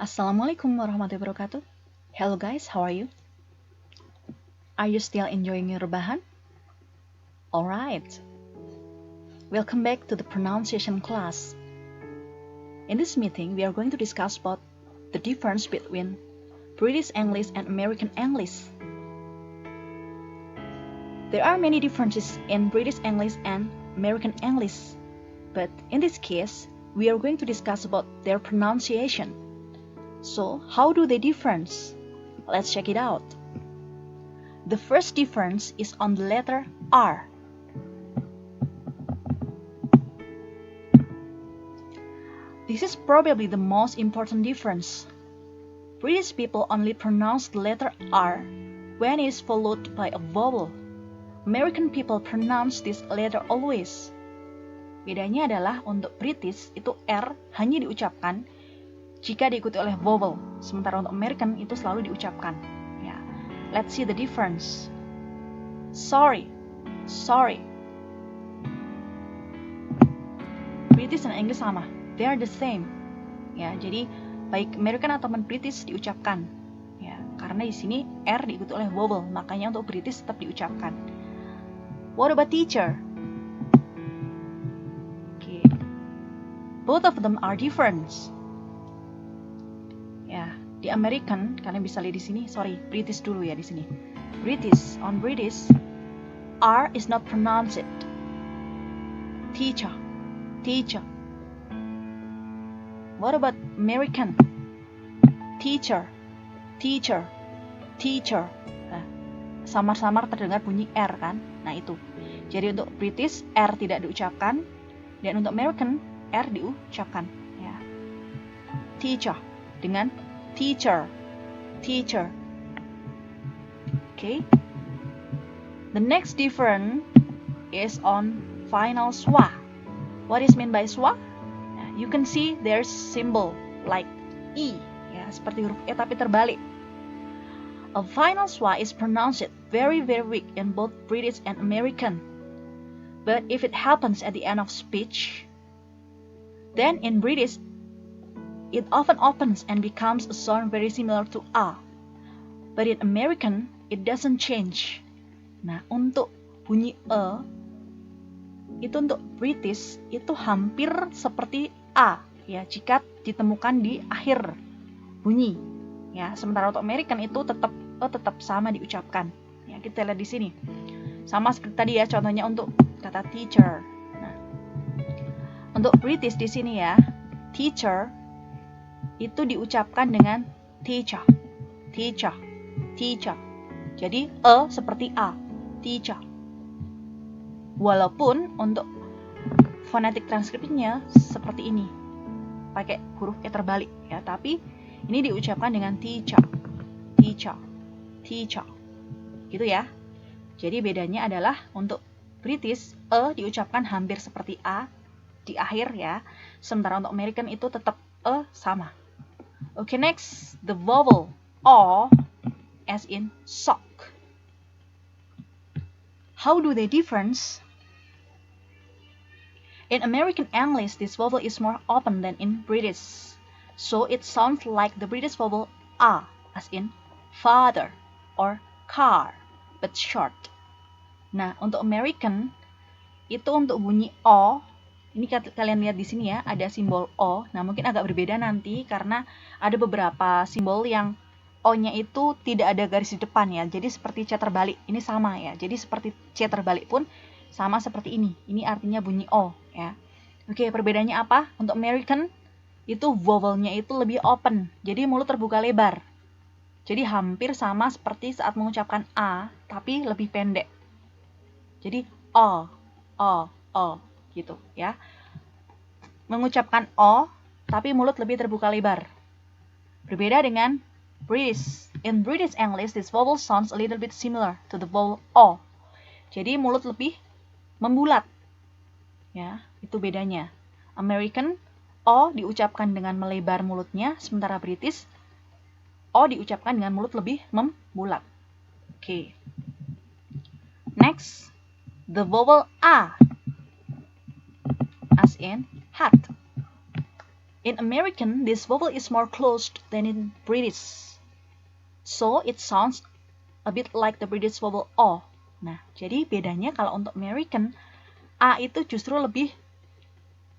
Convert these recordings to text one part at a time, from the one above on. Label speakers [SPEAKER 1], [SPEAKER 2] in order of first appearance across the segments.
[SPEAKER 1] Assalamualaikum warahmatullahi wabarakatuh. Hello guys, how are you? Are you still enjoying your rebahan? Alright. Welcome back to the pronunciation class. In this meeting, we are going to discuss about the difference between British English and American English. There are many differences in British English and American English, but in this case, we are going to discuss about their pronunciation. So, how do they difference? Let's check it out. The first difference is on the letter R. This is probably the most important difference. British people only pronounce the letter R when it is followed by a vowel. American people pronounce this letter always. Bedanya adalah untuk British itu R hanya diucapkan jika diikuti oleh vowel, sementara untuk American itu selalu diucapkan. Ya, let's see the difference. Sorry, sorry. British dan English sama, they are the same. Ya, jadi baik American ataupun British diucapkan. Ya, karena di sini R diikuti oleh vowel, makanya untuk British tetap diucapkan. What about teacher? Okay. Both of them are different. Ya, di American kalian bisa lihat di sini. Sorry, British dulu ya di sini. British, on British, R is not pronounced. Teacher, teacher. What about American? Teacher, teacher, teacher. Nah, samar-samar terdengar bunyi R kan? Nah itu. Jadi untuk British R tidak diucapkan, dan untuk American R diucapkan. Ya. Teacher dengan teacher, teacher. Okay. The next difference is on final schwa. What is meant by schwa? Nah, you can see there's symbol like E, ya seperti huruf E tapi terbalik. A final schwa is pronounced very weak in both British and American. But if it happens at the end of speech, then in British, it often opens and becomes a sound very similar to A. But in American, it doesn't change. Nah, untuk bunyi E, itu untuk British, itu hampir seperti A, ya, jika ditemukan di akhir bunyi. Ya, sementara untuk American itu tetap sama diucapkan. Ya, kita lihat di sini. Sama seperti tadi ya, contohnya untuk kata teacher. Nah, untuk British di sini ya, teacher itu diucapkan dengan teacher, teacher, teacher. Jadi seperti A, teacher. Walaupun untuk fonetik transkripsinya seperti ini, pakai huruf E terbalik ya, tapi ini diucapkan dengan teacher, teacher, teacher. Gitu ya. Jadi bedanya adalah untuk British diucapkan hampir seperti A di akhir ya, sementara untuk American itu tetap sama. Okay, next the vowel O as in sock. How do they difference? In American English, this vowel is more open than in British, so it sounds like the British vowel A as in father or car, but short. Nah, untuk American itu untuk bunyi O, ini kalian lihat di sini ya, ada simbol O. Nah, mungkin agak berbeda nanti karena ada beberapa simbol yang O-nya itu tidak ada garis di depan ya. Jadi seperti C terbalik. Ini sama ya. Jadi seperti C terbalik pun sama seperti ini. Ini artinya bunyi O ya. Oke, perbedaannya apa? Untuk American itu vowelnya itu lebih open. Jadi mulut terbuka lebar. Jadi hampir sama seperti saat mengucapkan A, tapi lebih pendek. Jadi O gitu ya. Mengucapkan O, tapi mulut lebih terbuka lebar. Berbeda dengan British. In British English, this vowel sounds a little bit similar to the vowel O. Jadi mulut lebih membulat. Ya, itu bedanya. American O diucapkan dengan melebar mulutnya, sementara British O diucapkan dengan mulut lebih membulat. Oke. Next, the vowel A as in hat. In American, this vowel is more closed than in British. So it sounds a bit like the British vowel O. Nah, jadi bedanya kalau untuk American, A itu justru lebih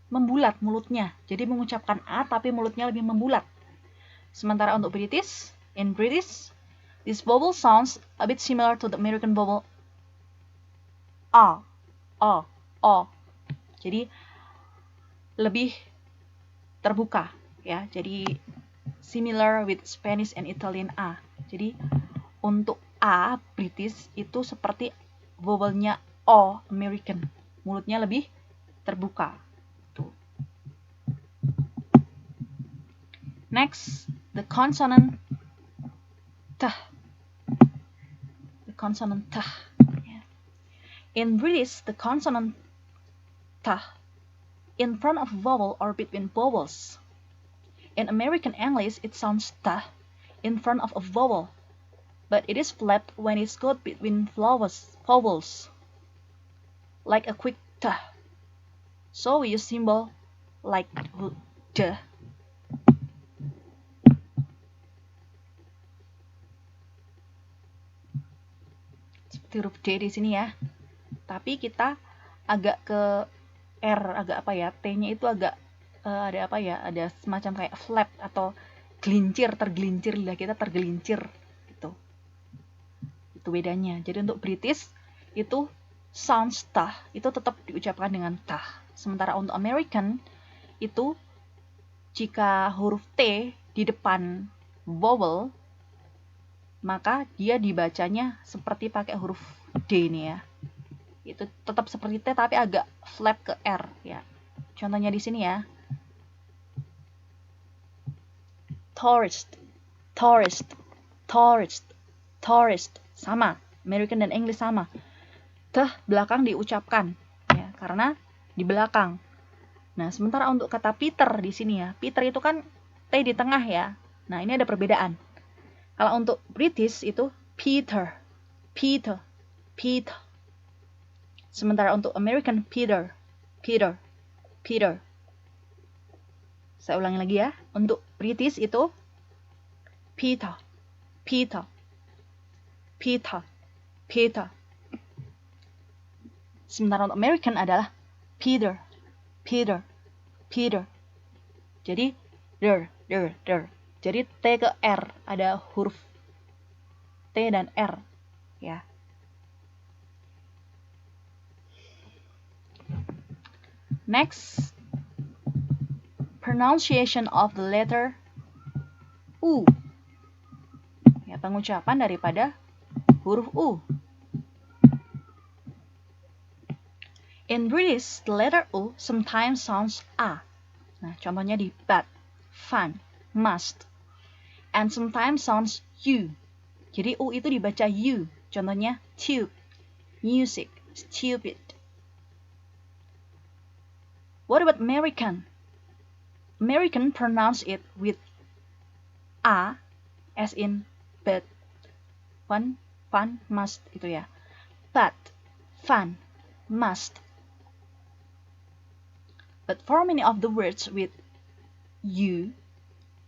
[SPEAKER 1] membulat mulutnya. Jadi mengucapkan A tapi mulutnya lebih membulat. Sementara untuk British, in British, this vowel sounds a bit similar to the American vowel A, O, O. Jadi lebih terbuka ya. Jadi similar with Spanish and Italian A. Jadi untuk A British itu seperti vowelnya O American. Mulutnya lebih terbuka. Tuh. Next, the consonant T. The consonant T. In British, the consonant T in front of vowel or between vowels. In American English, it sounds T in front of a vowel, but it is flat when it's got between vowels, like a quick T. So we use symbol like J. Seperti huruf D di sini ya. Tapi kita agak ke R, agak apa ya? T-nya itu agak ada apa ya? Ada semacam kayak flap atau tergelincir lidah kita tergelincir gitu. Itu bedanya. Jadi untuk British itu sounds tah itu tetap diucapkan dengan tah. Sementara untuk American itu jika huruf T di depan vowel maka dia dibacanya seperti pakai huruf D nih ya. Itu tetap seperti T tapi agak flap ke R ya. Contohnya di sini ya. Tourist, tourist, tourist, tourist. Sama, American dan English sama. Teh belakang diucapkan ya, karena di belakang. Nah, sementara untuk kata Peter di sini ya. Peter itu kan T di tengah ya. Nah, ini ada perbedaan. Kalau untuk British itu Peter, Peter, Peter. Sementara untuk American Peter, Peter, Peter. Saya ulangi lagi ya. Untuk British itu Peter, Peter, Peter, Peter. Sementara untuk American adalah Peter, Peter, Peter. Jadi der. Jadi T ke R, ada huruf T dan R ya. Next, pronunciation of the letter U. Ya, pengucapan daripada huruf U. In British, the letter U sometimes sounds A. Nah, contohnya di but, fun, must. And sometimes sounds U. Jadi U itu dibaca U. Contohnya tube, music, stupid. What about American? American pronounce it with A as in but, fun, must itu ya. But, fun, must. But for many of the words with U,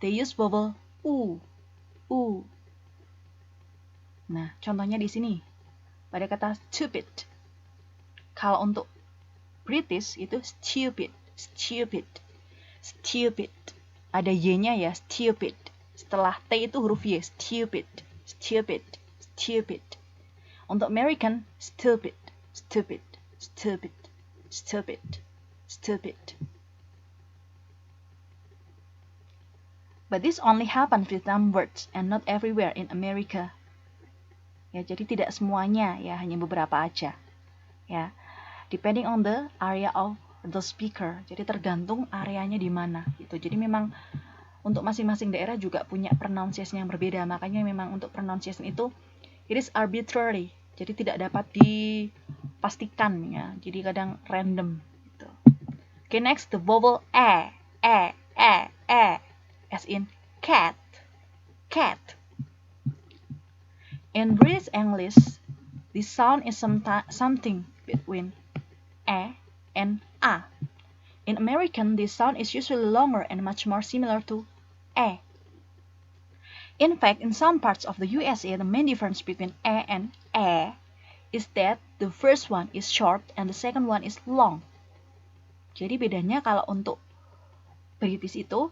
[SPEAKER 1] they use vowel U. Nah, contohnya di sini pada kata stupid. Kalau untuk British itu stupid. Ada Y-nya ya, stupid. Setelah T itu huruf Y, stupid. Untuk American, stupid. But this only happens with some words and not everywhere in America. Ya, jadi tidak semuanya ya, hanya beberapa aja. Ya, depending on the area of the speaker. Jadi tergantung areanya di mana gitu. Jadi memang untuk masing-masing daerah juga punya pronunciation yang berbeda. Makanya memang untuk pronunciation itu it is arbitrary. Jadi tidak dapat dipastikan ya. Jadi kadang random gitu. Okay, next the vowel E. As in cat. In British English, the sound is something between E and A. In American, this sound is usually longer and much more similar to E. In fact, in some parts of the USA, the main difference between E and E is that the first one is short and the second one is long. Jadi bedanya kalau untuk British itu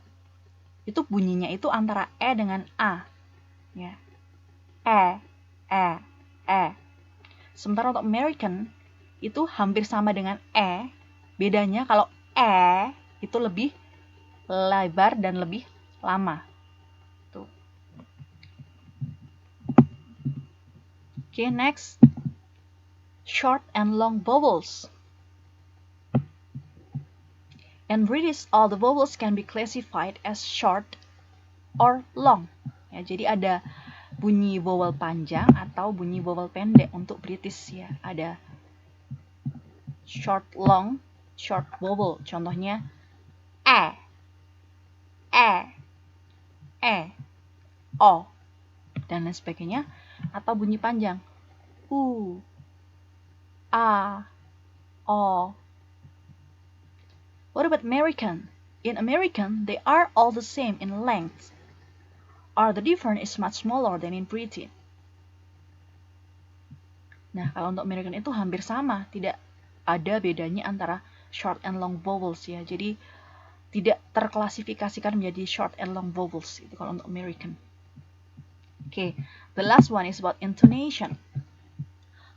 [SPEAKER 1] bunyinya itu antara E dengan A. Ya. E. Sementara untuk American itu hampir sama dengan E. Bedanya kalau E itu lebih lebar dan lebih lama. Tuh. Okay, next. Short and long vowels. In British, all the vowels can be classified as short or long. Ya, jadi ada bunyi vowel panjang atau bunyi vowel pendek untuk British ya. Ada short, long, short vowel. Contohnya E, O, dan lain sebagainya. Atau bunyi panjang U, A, O. What about American? In American, they are all the same in length, or the difference is much smaller than in British. Nah, kalau untuk American itu hampir sama, tidak ada bedanya antara short and long vowels ya. Jadi tidak terklasifikasikan menjadi short and long vowels itu kalau untuk American. Okay, the last one is about intonation.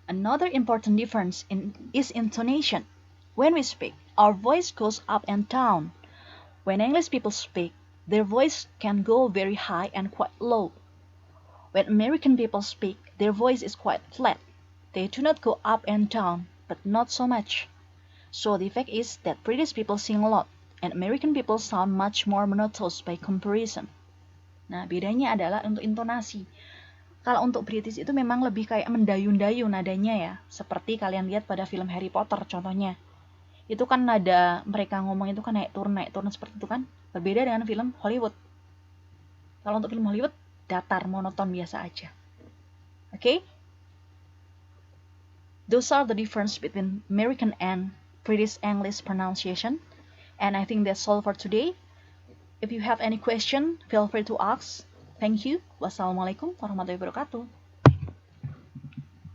[SPEAKER 1] Another important difference is intonation. When we speak, our voice goes up and down. When English people speak, their voice can go very high and quite low. When American people speak, their voice is quite flat. They do not go up and down, but not so much. So the effect is that British people sing a lot, and American people sound much more monotonous by comparison. Nah, bedanya adalah untuk intonasi. Kalau untuk British itu memang lebih kayak mendayun-dayun nadanya ya, seperti kalian lihat pada film Harry Potter contohnya. Itu kan nada mereka ngomong itu kan naik turun seperti itu kan, berbeda dengan film Hollywood. Kalau untuk film Hollywood, datar, monoton biasa aja. Okay? Those are the difference between American and British English pronunciation. And I think that's all for today. If you have any question, feel free to ask. Thank you. Wassalamualaikum warahmatullahi wabarakatuh.